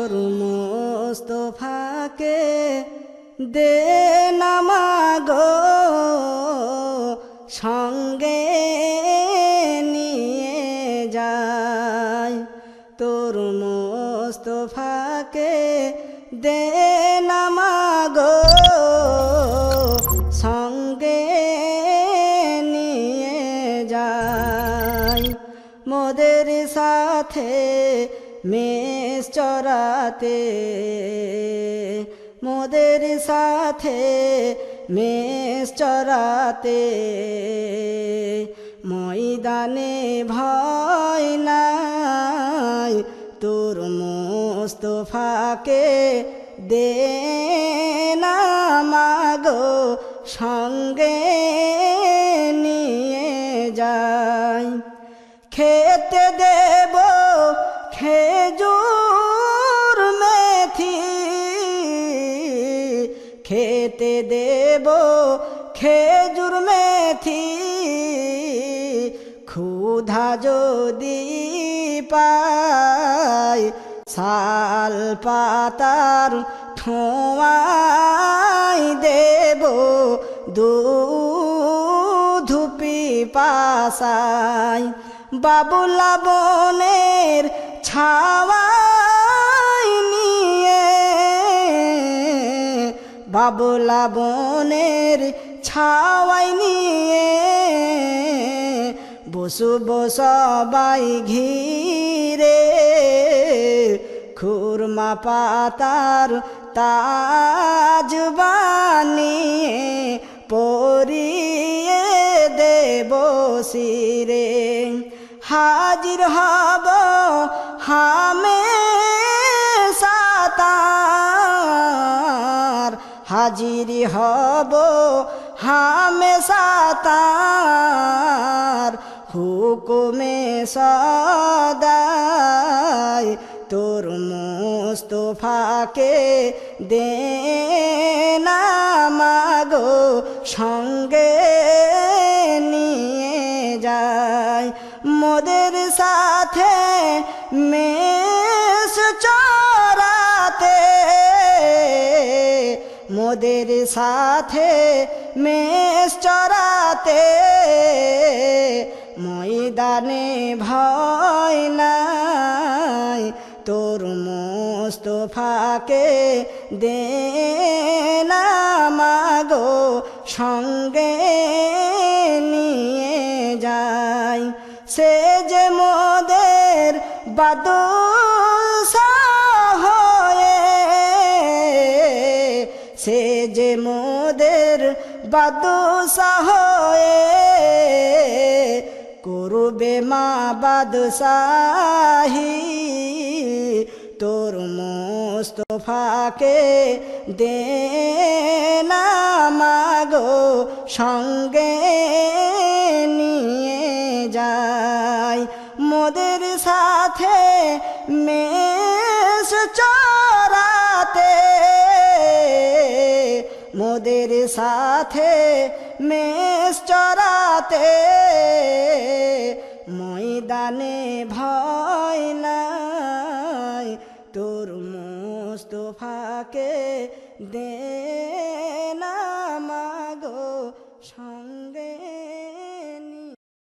তোর মোস্তফাকে দে না মাগো সঙ্গে নিয়ে যায়। তোর মোস্তফাকে দে না মাগো সঙ্গে নিয়ে যায়। মোদের সাথে মেষ চরাতে, মোদের সাথে মেষ চরাতে, ময়দানে ভয় নাই। তোর মোস্তফাকে দে না মাগো সঙ্গে নিয়ে যায়। খেতে দেব খেজুর মেথি, খেতে দেব খেজুর মেথি, ক্ষুধা যদি পাই শাল পাতার ঠোঁয়াই দেব দুধ পিপাসায়। বাবুলা বনের ছাওয়াই নিয়ে, বাবুলা বনের ছাওয়াই নিয়ে, বসব সবাই ঘিরে, খুরমা পাতার তাজ বানিয়ে পরিয়ে দেব শিরে। হাজির হব হামেশা তার, হাজির হব হামেশা তার, হুকুমে সদাই। তোর মোস্তফাকে দে না মাগো সঙ্গে নিয়ে যায়। মোদের সাথে মেষ চরাতে, মোদের সাথে মেষ চরাতে, ময়দানে ভয় নাই। তোর মোস্তফাকে দে না মাগো সঙ্গে নিয়ে যায়। সে যে মোদের বাদশাহ হয়ে, সে যে মোদের বাদশাহ হয়ে, করবে মা বাদশাহী। তোর মোস্তফাকে দে না মাগো সঙ্গে নিয়ে যায়। মোদের সাথে মেষ চরাতে, মোদের সাথে মেষ চরাতে, ময়দানে ভয় নাই। তোর মোস্তফাকে দে